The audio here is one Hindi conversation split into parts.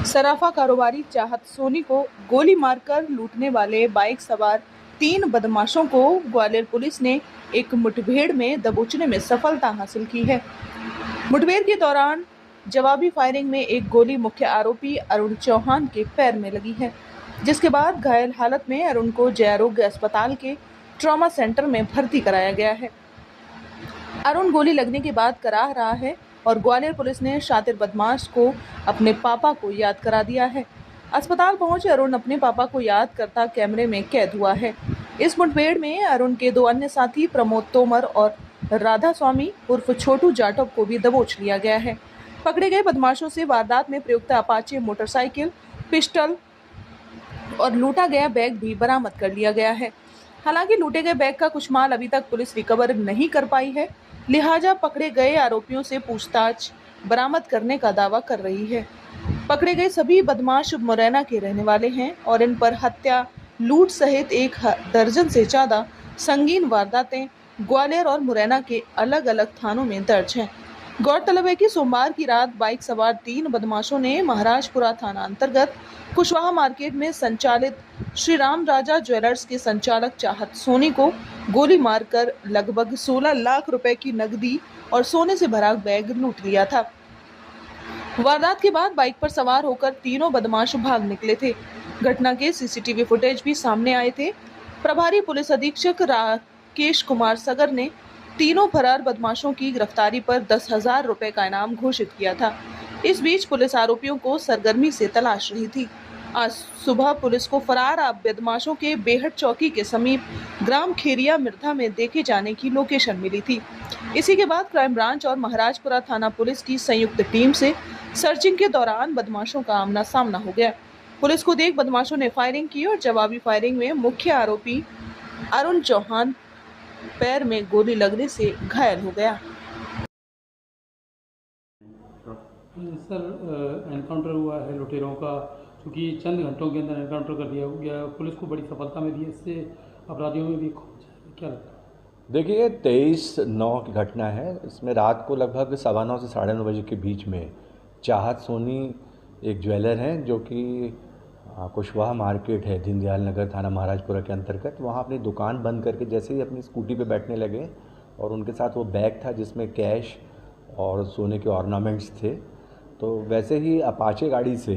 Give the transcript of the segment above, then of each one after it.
सराफा कारोबारी चाहत सोनी को गोली मारकर लूटने वाले बाइक सवार 3 बदमाशों को ग्वालियर पुलिस ने एक मुठभेड़ में दबोचने में सफलता हासिल की है। मुठभेड़ के दौरान जवाबी फायरिंग में एक गोली मुख्य आरोपी अरुण चौहान के पैर में लगी है, जिसके बाद घायल हालत में अरुण को जय आरोग्य अस्पताल के ट्रॉमा सेंटर में भर्ती कराया गया है। अरुण गोली लगने के बाद कराह रहा है और ग्वालियर पुलिस ने शातिर बदमाश को अपने पापा को याद करा दिया है। अस्पताल पहुंचे अरुण अपने पापा को याद करता कैमरे में कैद हुआ है। इस मुठभेड़ में अरुण के 2 अन्य साथी प्रमोद तोमर और राधा स्वामी उर्फ छोटू जाटव को भी दबोच लिया गया है। पकड़े गए बदमाशों से वारदात में प्रयुक्त अपाचे मोटरसाइकिल, पिस्टल और लूटा गया बैग भी बरामद कर लिया गया है। हालांकि लूटे गए बैग का कुछ माल अभी तक पुलिस रिकवर नहीं कर पाई है, लिहाजा पकड़े गए आरोपियों से पूछताछ बरामद करने का दावा कर रही है। पकड़े गए सभी बदमाश मुरैना के रहने वाले हैं और इन पर हत्या, लूट सहित 1 दर्जन से ज्यादा संगीन वारदातें ग्वालियर और मुरैना के अलग-अलग थानों में दर्ज हैं। गौरतलब है कि सोमवार की रात बाइक सवार 3 बदमाशों ने महाराजपुरा थाना अंतर्गत कुशवाहा मार्केट में संचालित श्री राम राजा ज्वेलर्स के संचालक चाहत सोनी को गोली मारकर लगभग 16 लाख रुपए की नकदी और सोने से भरा बैग लूट लिया था। वारदात के बाद बाइक पर सवार होकर तीनों बदमाश भाग निकले थे। घटना के सीसीटीवी फुटेज भी सामने आए थे। प्रभारी पुलिस अधीक्षक राकेश कुमार सगर ने तीनों फरार बदमाशों की गिरफ्तारी पर 10,000 रुपए का इनाम घोषित किया था। इस बीच पुलिस आरोपियों को सरगर्मी से तलाश रही थी। आज सुबह पुलिस को फरार बदमाशों के बेहट चौकी के समीप ग्राम खेरिया मिर्धा में देखे जाने की लोकेशन मिली थी। इसी के बाद क्राइम ब्रांच और महाराजपुरा थाना पुलिस की संयुक्त टीम से सर्चिंग के दौरान बदमाशों का आमना सामना हो गया। पुलिस को देख बदमाशों ने फायरिंग की और जवाबी फायरिंग में मुख्य आरोपी अरुण चौहान पैर में गोली लगने से घायल हो गया। सर, एनकाउंटर हुआ है लुटेरों का, क्योंकि चंद घंटों के अंदर एनकाउंटर कर दिया गया। पुलिस को बड़ी सफलता मिली है, इससे अपराधियों में भी खोज है। क्या लगता है? देखिए, 23/9 की घटना है। इसमें रात को लगभग 9:15 से 9:30 बजे के बीच में चाहत सोनी एक ज्वेलर हैं जो कि कुशवाहा मार्केट है, दीनदयाल नगर थाना महाराजपुरा के अंतर्गत। वहाँ अपनी दुकान बंद करके जैसे ही अपनी स्कूटी पे बैठने लगे और उनके साथ वो बैग था जिसमें कैश और सोने के ऑर्नामेंट्स थे, तो वैसे ही अपाचे गाड़ी से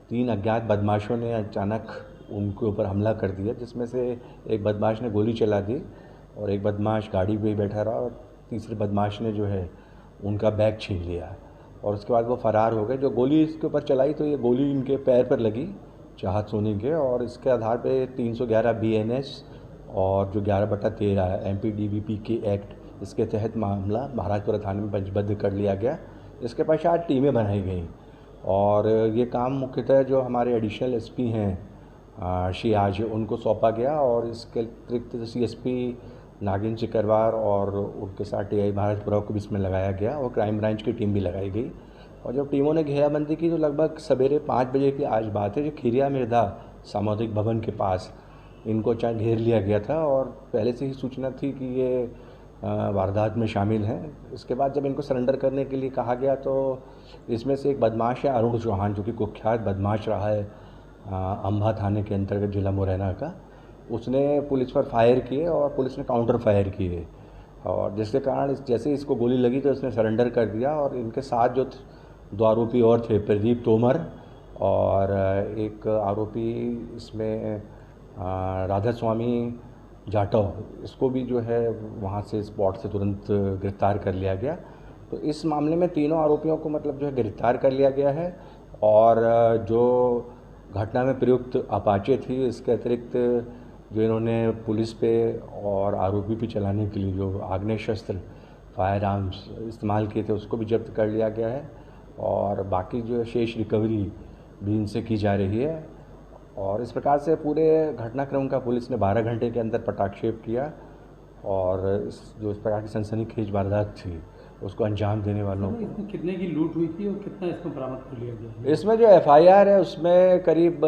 3 अज्ञात बदमाशों ने अचानक उनके ऊपर हमला कर दिया, जिसमें से एक बदमाश ने गोली चला दी और एक बदमाश गाड़ी पे ही बैठा रहा और तीसरे बदमाश ने जो है उनका बैग छीन लिया और उसके बाद वो फरार हो गए। जो गोली इसके ऊपर चलाई तो ये गोली इनके पैर पर लगी, चाहत सोनी के, और इसके आधार पे 311 BNS और जो 11/13 MPDVP के एक्ट, इसके तहत मामला महाराजपुरा थाने में पंजीबद्ध कर लिया गया। इसके पश्चात टीमें बनाई गई और ये काम मुख्यतः जो हमारे एडिशनल SP हैं शियाज, उनको सौंपा गया और इसके अतिरिक्त CSP नागिन चिकरवार और उनके साथ TI महाराजपुरा को भी इसमें लगाया गया और क्राइम ब्रांच की टीम भी लगाई गई। और जब टीमों ने घेराबंदी की तो लगभग सवेरे 5 बजे की आज बात है, जो खीरिया मिर्धा सामुदायिक भवन के पास इनको अचानक घेर लिया गया था और पहले से ही सूचना थी कि ये वारदात में शामिल हैं। इसके बाद जब इनको सरेंडर करने के लिए कहा गया तो इसमें से एक बदमाश है अरुण चौहान, जो कि कुख्यात बदमाश रहा है अंबा थाने के अंतर्गत जिला मुरैना का। उसने पुलिस पर फायर किए और पुलिस ने काउंटर फायर किए और जिसके कारण जैसे इसको गोली लगी तो इसने सरेंडर कर दिया। और इनके साथ जो 2 आरोपी और थे, प्रदीप तोमर और एक आरोपी इसमें राधा स्वामी जाटव, इसको भी जो है वहाँ से स्पॉट से तुरंत गिरफ्तार कर लिया गया। तो इस मामले में तीनों आरोपियों को मतलब जो है गिरफ्तार कर लिया गया है और जो घटना में प्रयुक्त अपाचे थी, इसके अतिरिक्त जो इन्होंने पुलिस पे और आरोपी पे चलाने के लिए जो आग्नेय शस्त्र फायर आर्म्स इस्तेमाल किए थे, उसको भी जब्त कर लिया गया है और बाकी जो शेष रिकवरी भी इनसे की जा रही है। और इस प्रकार से पूरे घटनाक्रम का पुलिस ने 12 घंटे के अंदर पटाक्षेप किया और इस प्रकार की सनसनीखेज वारदात थी उसको अंजाम देने वालों को। इसमें कितने की लूट हुई थी और कितना इसमें बरामद कर लिया गया? इसमें जो FIR है उसमें करीब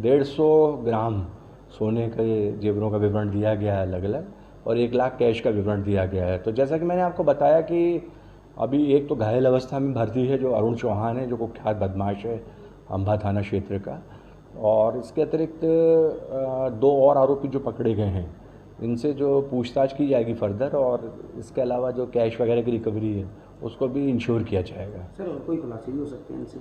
150 ग्राम सोने के जेवरों का विवरण दिया गया है अलग अलग और 1 लाख कैश का विवरण दिया गया है। तो जैसा कि मैंने आपको बताया कि अभी एक तो घायल अवस्था में भर्ती है जो अरुण चौहान है, जो कुख्यात बदमाश है, अम्बा थाना क्षेत्र का। और इसके अतिरिक्त 2 और आरोपी जो पकड़े गए हैं, इनसे जो पूछताछ की जाएगी फर्दर, और इसके अलावा जो कैश वगैरह की रिकवरी है उसको भी इंश्योर किया जाएगा। सर और कोई खुलासे भी हो सकते हैं इनसे,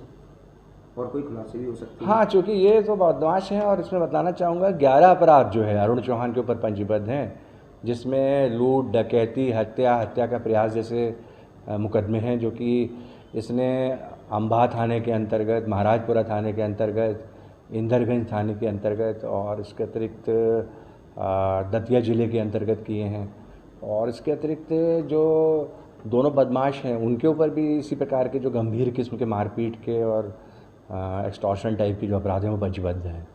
और कोई खुलासे भी हो सकते हैं? हाँ, चूँकि ये तो बदमाश हैं, और इसमें बताना चाहूँगा 11 अपराध जो है अरुण चौहान के ऊपर पंजीबद्ध हैं, जिसमें लूट, डकैती, हत्या का प्रयास जैसे मुकदमे हैं, जो कि इसने अम्बा थाने के अंतर्गत, महाराजपुरा थाने के अंतर्गत, इंदरगंज थाने के अंतर्गत और इसके अतिरिक्त दतिया ज़िले के अंतर्गत किए हैं। और इसके अतिरिक्त जो दोनों बदमाश हैं उनके ऊपर भी इसी प्रकार के जो गंभीर किस्म के मारपीट के और एक्सटॉर्शन टाइप की जो अपराध हैं वो पंजीबद्ध हैं।